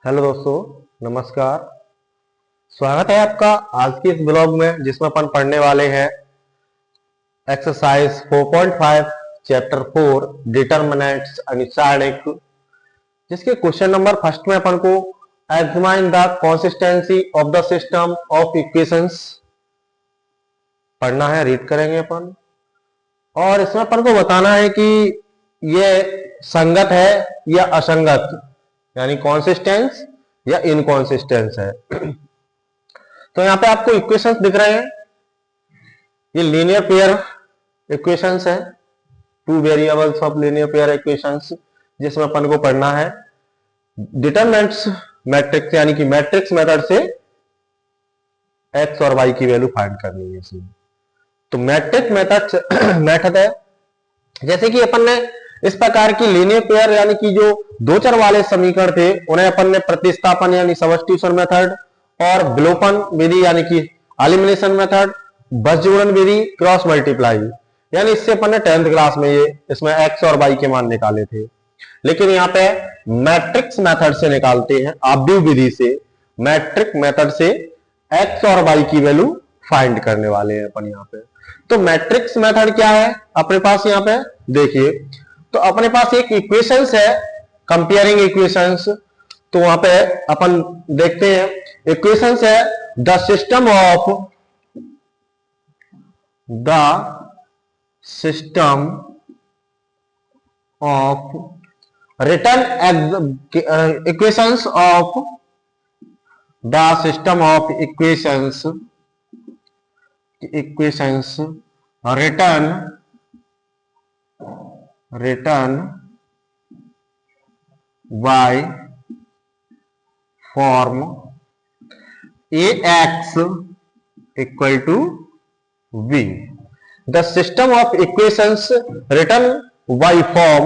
Hello दोस्तों, नमस्कार। स्वागत है आपका आज की इस ब्लॉग में, जिसमें अपन पढ़ने वाले हैं एक्सरसाइज 4.5 चैप्टर 4 डिटर्मिनेंट्स अनिर्चाणिक, जिसके क्वेश्चन नंबर फर्स्ट में अपन को examine the consistency of the system of equations पढ़ना है, रीड करेंगे अपन। और इसमें अपन को बताना है कि ये संगत है या असंगत, यानी कॉन्सिस्टेंस या इनकॉन्सिस्टेंस है। तो यहाँ पे आपको इक्वेशंस दिख रहे हैं, ये लीनियर पेयर इक्वेशंस है, two variables of linear pair equations, जिसमें अपन को पढ़ना है डिटरमिनेंट्स मैट्रिक्स, यानी कि मैट्रिक्स मेथड से एक्स और वाई की वैल्यू फाइंड करनी है इसमें। तो मैट्रिक्स मेथड है, जैसे कि अपन ने इस प्रकार की लीनियर पेयर यानी कि जो दो चर वाले समीकरण थे उन्हें अपन ने प्रतिस्थापन यानी सबस्टिट्यूशन मेथड और विलोपन विधि यानी कि एलिमिनेशन मेथड, बस जोड़न विधि, क्रॉस मल्टीप्लाई, यानी इससे अपन ने 10th क्लास में ये इसमें एक्स और वाई के मान निकाले थे। लेकिन यहाँ पे मैट्रिक्स मेथड से निकालते हैं, आव्यूह विधि से, मैट्रिक्स मेथड से एक्स और वाई की वैल्यू फाइंड करने वाले हैं अपन यहाँ पे। तो मैट्रिक्स मेथड क्या है अपने पास, यहाँ पे देखिए, तो अपने पास एक इक्वेशंस है, कंपेयरिंग इक्वेशंस। तो वहां पे अपन देखते हैं इक्वेशंस है the system of return equations of the system of equations return by form ax equal to v। the system of equations written by form,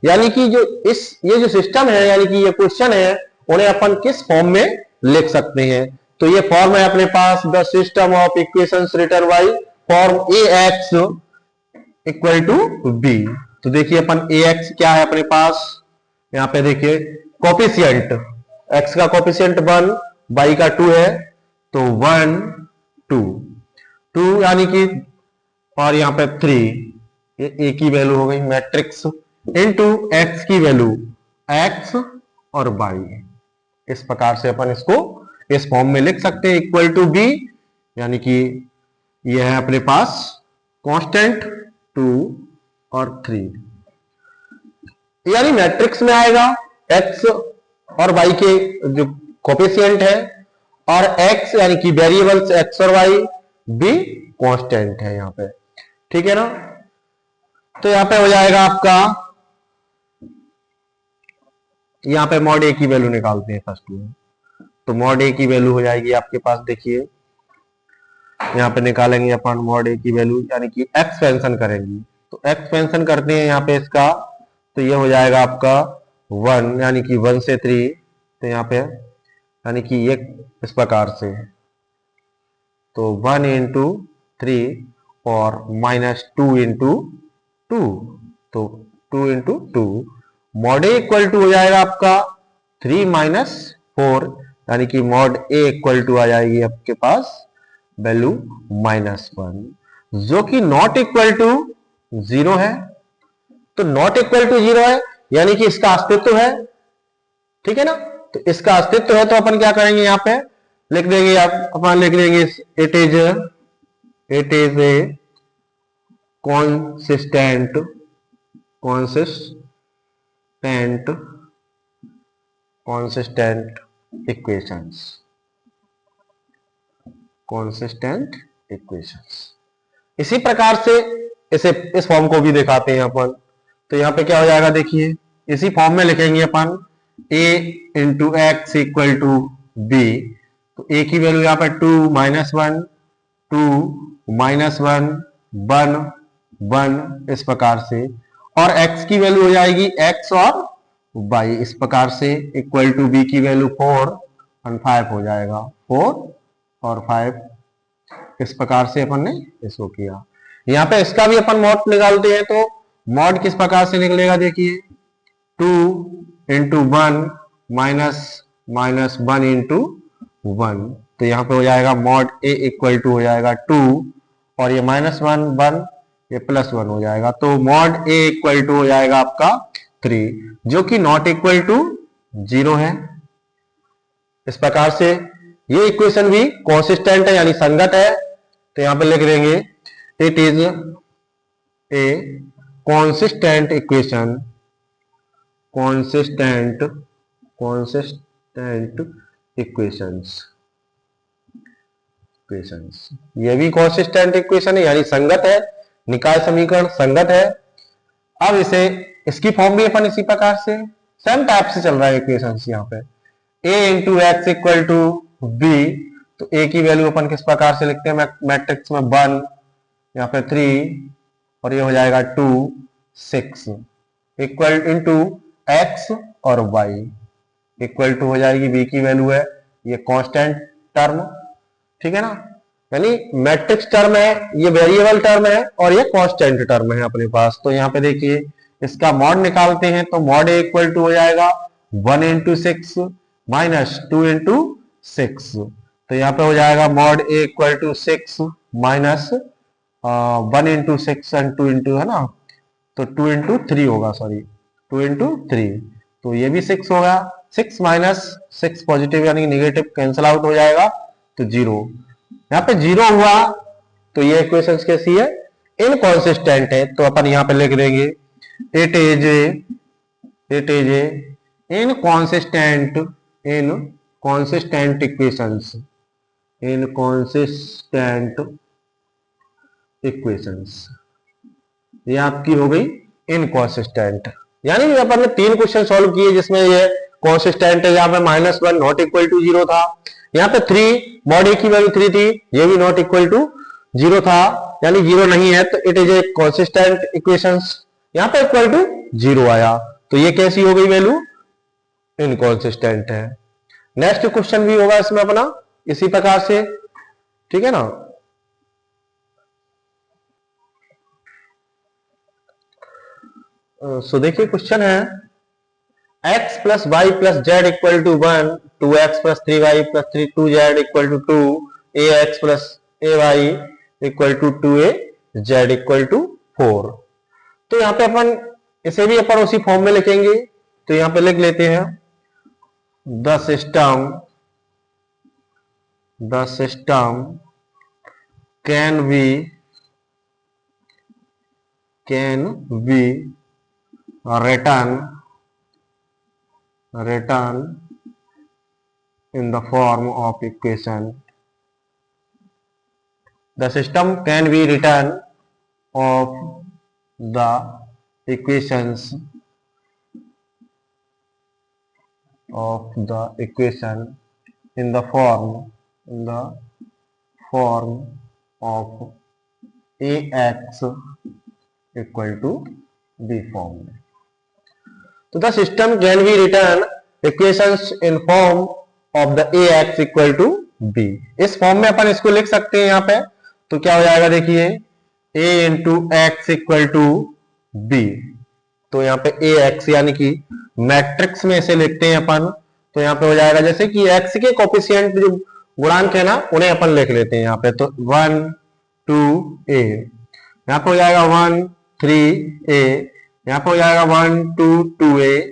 यानी कि जो ये जो सिस्टम है यानी कि ये क्वेश्चन है उन्हें अपन किस फॉर्म में लिख सकते हैं। तो ये फॉर्म है अपने पास the system of equations written by form ax equal to b। तो देखिए अपन ax क्या है अपने पास, यहाँ पे देखिए कोफिशिएंट, x का कोफिशिएंट 1, y का 2 है, तो 1 2 यानी कि, और यहाँ पे 3, ये a की वैल्यू हो गई मैट्रिक्स इनटू x की वैल्यू x और y। इस प्रकार से अपन इसको इस फॉर्म में लिख सकते हैं इक्वल टू b, यानी कि यह है अपने पास कांस्टेंट 2 और 3, यानी मैट्रिक्स में आएगा x और y के जो कोफिशिएंट है, और x यानी कि वेरिएबल्स x और y भी कांस्टेंट है यहाँ पे, ठीक है ना। तो यहाँ पे हो जाएगा आपका, यहाँ पे मॉड a की वैल्यू निकालते हैं फर्स्ट में। तो मॉड a की वैल्यू हो जाएगी आपके पास, देखिए यहाँ पे निकालेंगे अपन मॉड a की वैल्यू, यानी कि एक्सपेंशन करेंगे। तो एक्सपेंशन करते हैं यहाँ पे इसका, तो ये हो जाएगा आपका 1, यानी कि 1 से 3, तो यहाँ पे यानी कि ये इस प्रकार से, तो 1 इंटू 3 और माइनस 2 इंटू 2, तो 2 into 2, mod a equal to हो जाएगा आपका 3 माइनस 4, यानी कि मॉड ए इक्वल टू आ जाएगी आपके पास वैल्यू -1, जो कि नॉट इक्वल टू 0 है। तो नॉट इक्वल टू 0 है यानी कि इसका अस्तित्व है, ठीक है ना। तो इसका अस्तित्व है तो अपन क्या करेंगे, यहाँ पे लिख देंगे, अपन लिख देंगे it is a consistent equations. इसी प्रकार से इसे इस फॉर्म को भी दिखाते हैं अपन। तो यहाँ पे क्या हो जाएगा, देखिए इसी फॉर्म में लिखेंगे अपन a into x equal to b। तो a की वैल्यू यहाँ पे 2 -1 2 -1 1 1 इस प्रकार से, और x की वैल्यू हो जाएगी x और y इस प्रकार से, इक्वल टू b की वैल्यू 4 और 5 हो जाएगा, 4 और 5 इस प्रकार से अपन ने इसको किया। यहाँ पे इसका भी अपन मॉड निकालते हैं, तो मॉड किस प्रकार से निकलेगा, देखिए 2 इंटू 1 माइनस माइनस 1 इंटू 1, तो यहाँ पे हो जाएगा मॉड ए इक्वल टू हो जाएगा 2, और ये -1 ये +1 हो जाएगा, तो मॉड ए इक्वल टू हो जाएगा आपका 3, जो कि नॉट इक्वल टू 0 है। इस प्रकार से ये इक्वेशन भी कंसिस्टेंट है यानी संगत है, तो यहां पे लिख देंगे it is a consistent equation, consistent equations, ये भी consistent equation है यानी संगत है, निकाय समीकरण संगत है। अब इसे इसकी फॉर्म भी अपन इसी प्रकार से सेम टाइप से चल रहा है इक्वेशंस। यहाँ पे a into x equal to b, तो a की वैल्यू अपन किस प्रकार से लिखते हैं मैट्रिक्स में 1, यहाँ पे 3 और ये हो जाएगा 2 6 इक्वल इंटू एक्स और y इक्वल टू हो जाएगी b की वैल्यू है ये कांस्टेंट टर्म, ठीक है ना, यानी मैट्रिक्स टर्म है, ये वेरिएबल टर्म है और ये कांस्टेंट टर्म है अपने पास। तो यहाँ पे देखिए इसका मॉड निकालते हैं, तो मॉड ए इक्वल टू हो जाएगा 1 इंटू 6 माइनस 2 इंटू 6, तो यहाँ पे हो जाएगा mod a equal to 6 minus 1 into 6 and 2 into है ना, तो 2 इंटू 3 होगा, सॉरी 2 इंटू 3, तो ये भी 6 होगा, 6 माइनस 6 पॉजिटिव यानी नेगेटिव कैंसिल आउट हो जाएगा, तो 0, यहाँ पे 0 हुआ, तो ये इक्वेशन कैसी है, इनकॉन्सिस्टेंट है। तो अपन यहाँ पे लिख देंगे it is a inconsistent equations, ये आपकी हो गई इनकॉन्सिस्टेंट। यानी अपन ने 3 क्वेश्चन सॉल्व किए जिसमें ये कॉन्सिस्टेंट है, यहाँ पे -1 नॉट इक्वल टू 0 था, यहाँ पे 3 मॉड ए की वैल्यू 3 थी, ये भी नॉट इक्वल टू 0 था, यानी 0 नहीं है, तो it is a consistent equations, यहाँ पे इक्वल टू 0 आया, तो ये कैसी हो गई वैल्यू, इनकॉन्सिस्टेंट है। नेक्स्ट क्वेश्चन भी होगा इसमें अपना इसी प्रकार से, ठीक है ना। सो देखिए क्वेश्चन है x plus y plus z equal to 1, 2x plus 3y plus 2z equal to 2, ax plus ay equal to 2az equal to 4। तो यहाँ पे अपन इसे भी अपन उसी फॉर्म में लिखेंगे, तो यहाँ पे लिख लेते हैं the system can B written in the form of equation. The system can be written of the equation in the form of ax equal to b form. तो the system can be written equations in form of the ax equal to b, इस फॉर्म में अपन इसको लिख सकते हैं यहाँ पे, तो क्या हो जाएगा देखिए a into x equal to b, तो यहाँ पे ax यानी कि मैट्रिक्स में इसे लिखते हैं अपन, तो यहाँ पे हो जाएगा जैसे कि x के कोफिशिएंट जो गुणांक है ना उन्हें अपन लिख लेते हैं यहाँ पे, तो 1 2 a, यहाँ पे हो जाएगा 1 3 a, यहाँ पे हो जाएगा 1 2 2a,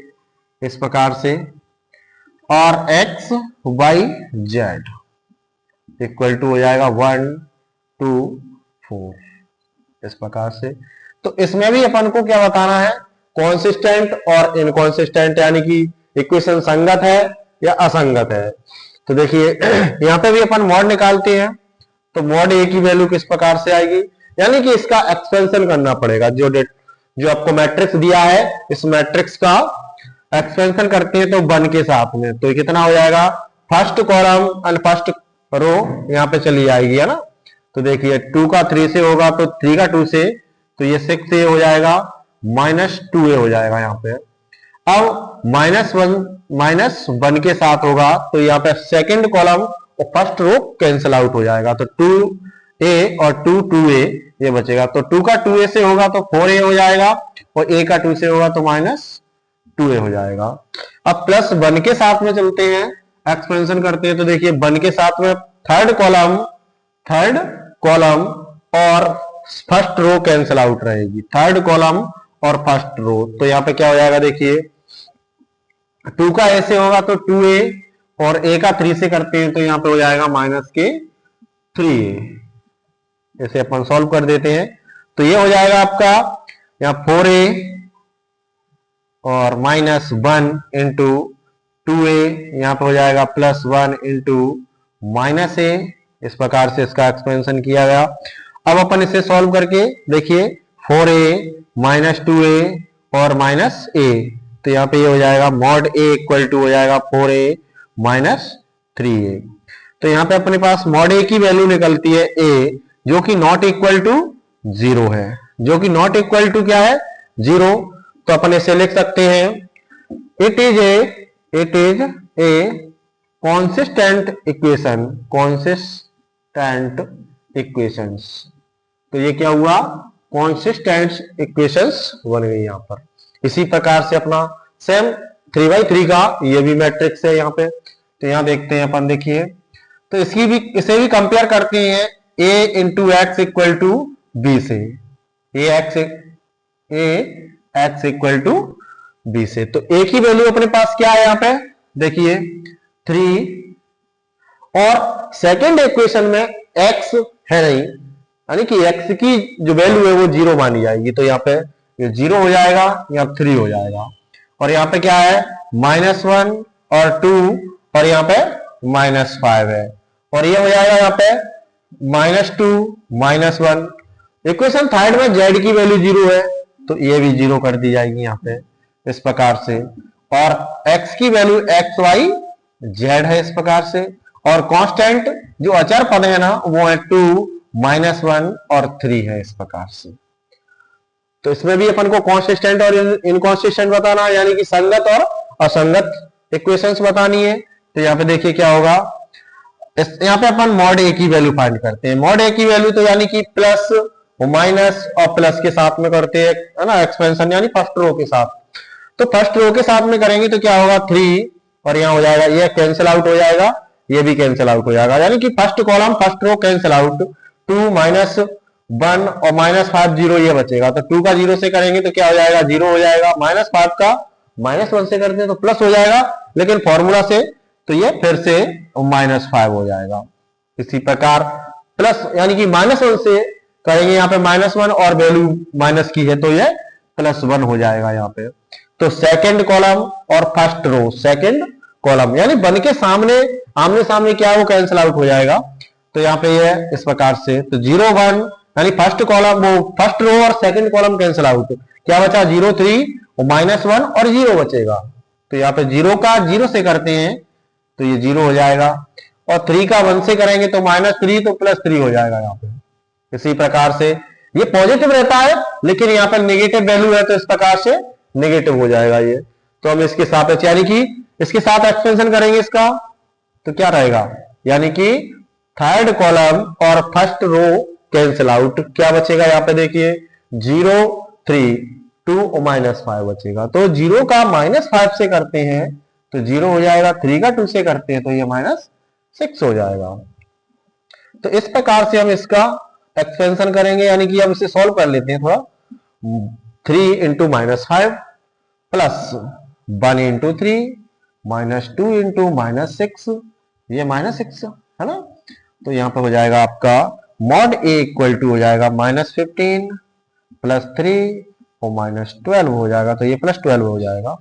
इस प्रकार से, और x y z equal to हो जाएगा 1 2 4, इस प्रकार से। तो इसमें भी अपन को क्या बताना है, कॉन्सिस्टेंट और इनकॉन्सिस्टेंट, यानी कि इक्वेशन संगत है या असंगत है। तो देखिए यहाँ पे भी अपन मॉड निकालते हैं, तो मॉड ए की वैल्यू किस प्रकार से आएगी, यानी कि इसका एक्सपेंशन करना पड़ेगा, जो आपको मैट्रिक्स दिया है इस मैट्रिक्स का एक्सपेंशन करते हैं तो 1 के साथ में, तो कितना हो जाएगा, first column and first row यहाँ पे चली जाएगी, है ना। तो देखिए 2 का 3 से होगा, तो 3 का 2 से, तो ये 6a हो जाएगा, -2a हो जाएगा यहाँ पे। अब -1 के साथ होगा, तो यहाँ पे सेकंड कॉलम और फर्स्ट रो कैंसिल आउट हो जाएगा, तो 2a और 2a ये बचेगा, तो 2 का 2a से होगा तो 4a हो जाएगा, और a का 2 से होगा तो -2a हो जाएगा। अब +1 के साथ में चलते हैं, एक्सपेंशन करते हैं तो देखिए 1 के साथ में थर्ड कॉलम और फर्स्ट रो कैंसिल आउट रहेगी, थर्ड कॉलम और फर्स्ट रो। तो यहाँ पे क्या हो जाएगा देखिए 2 का ए से होगा तो 2a और a का 3 से करते हैं तो यहाँ पे हो जाएगा -3a। इसे अपन सॉल्व कर देते हैं तो ये हो जाएगा आपका यहाँ 4a और -1 इंटू 2a, यहाँ पे हो जाएगा +1 इंटू -a। इस प्रकार से इसका एक्सपेंशन किया गया। अब अपन इसे सॉल्व करके देखिए 4a -2a और -a, तो यहाँ पे ये हो जाएगा mod a इक्वल टू हो जाएगा 4a -3a। तो यहाँ पे अपने पास mod a की वैल्यू निकलती है a, जो कि नॉट इक्वल टू 0 है, जो कि नॉट इक्वल टू क्या है 0। तो अपन इसे लिख सकते हैं it is a consistent equations. तो ये क्या हुआ, कॉन्सिस्टेंट इक्वेशंस बन गई यहाँ पर। इसी प्रकार से अपना सेम 3x3 का ये भी मैट्रिक्स है यहाँ पे। तो यहाँ देखते हैं अपन, देखिए तो इसे भी कंपेयर करते हैं a into x equal to b से, एक्स इक्वल टू बी से। तो a की वैल्यू अपने पास क्या है यहाँ पे देखिए 3, और सेकेंड इक्वेशन में x है नहीं, यानी कि x की जो वैल्यू है वो 0 मानी जाएगी। तो यहाँ पे ये 0 हो जाएगा, यहाँ 3 हो जाएगा। और यहाँ पे क्या है -1 और 2 और यहाँ पे -5 है, और ये हो जाएगा यहाँ पे -2 -1। इक्वेशन थर्ड में z की वैल्यू 0 है तो ये भी 0 कर दी जाएगी यहाँ पे इस प्रकार से। और x की वैल्यू xy z है इस प्रकार से, और कांस्टेंट जो अचर पद है ना वो है 2 -1 और 3 है इस प्रकार से। तो इसमें भी अपन को कॉन्सिस्टेंट और इनकॉन्सिस्टेंट बताना है, यानी कि संगत और असंगत इक्वेशंस बतानी है। तो यहाँ पे देखिए क्या होगा, यहाँ पे अपन मॉड a की वैल्यू फाइंड करते हैं। मॉड a की वैल्यू तो यानी कि प्लस माइनस और प्लस के साथ में करते हैं, है ना, एक्सपेंशन यानी फर्स्ट रो के साथ। तो फर्स्ट रो के साथ में करेंगे तो क्या होगा 3, और यहाँ हो जाएगा ये कैंसिल आउट हो जाएगा, ये भी कैंसिल आउट हो जाएगा, यानी कि first column first row cancel out. 2 -1 और -5 0 ये बचेगा। तो 2 का 0 से करेंगे तो क्या हो जाएगा 0 हो जाएगा, -5 का -1 से करते हैं तो प्लस हो जाएगा, लेकिन फॉर्मूला से तो ये फिर से -5 हो जाएगा। इसी प्रकार प्लस यानी कि -1 से करेंगे यहाँ पे -1 और वैल्यू माइनस की है तो ये +1 हो जाएगा यहाँ पे। तो सेकंड कॉलम और फर्स्ट रो, सेकंड कॉलम यानी बन के सामने आमने सामने क्या वो कैंसिल आउट हो जाएगा। तो यहाँ पे ये इस प्रकार से, तो 0 1 यानी फर्स्ट कॉलम वो फर्स्ट रो और सेकंड कॉलम कैंसिल आउट, क्या बचा 0 3 और -1 और 0 बचेगा। तो यहाँ पे 0 का 0 से करते हैं तो ये 0 हो जाएगा, और 3 का 1 से करेंगे तो -3 तो +3 हो जाएगा यहाँ पे। इसी प्रकार से ये पॉजिटिव रहता है, लेकिन यहाँ पर नेगेटिव वैल्यू है तो इस प्रकार से नेगेटिव हो जाएगा ये। तो हम इसके साथ यानी कि इसके साथ एक्सपेंशन करेंगे इसका तो क्या रहेगा, यानी कि थर्ड कॉलम और फर्स्ट रो कैंसिल आउट, क्या बचेगा यहाँ पे देखिए 0 3 2 और -5 बचेगा। तो 0 का -5 से करते हैं तो 0 हो जाएगा, 3 का 2 से करते हैं तो ये -6 हो जाएगा। तो इस प्रकार से हम इसका एक्सपेंशन करेंगे, यानी कि हम इसे सॉल्व कर लेते हैं थोड़ा। 3 इंटू -5 प्लस 1 इंटू 3 -2 इंटू -6, ये -6 है ना। तो यहाँ पे हो जाएगा आपका मॉड a इक्वल टू हो जाएगा -15 +3 और -12 हो जाएगा, तो ये +12 हो जाएगा,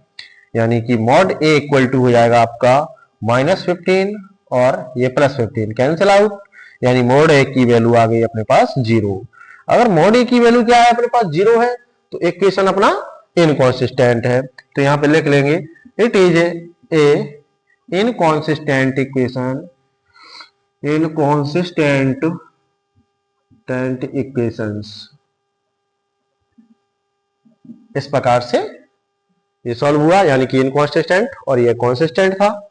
यानी कि मॉड a इक्वल टू हो जाएगा आपका -15 और ये +15 कैंसिल आउट, यानी मॉड a की वैल्यू आ गई अपने पास 0। अगर मॉड a की वैल्यू क्या है अपने पास 0 है तो इक्वेशन अपना इनकॉन्सिस्टेंट है। तो यहाँ पे लिख लेंगे it is a inconsistent equation, inconsistent equations. इस प्रकार से ये सॉल्व हुआ, यानी कि इनकॉन्सिस्टेंट और ये कॉन्सिस्टेंट था।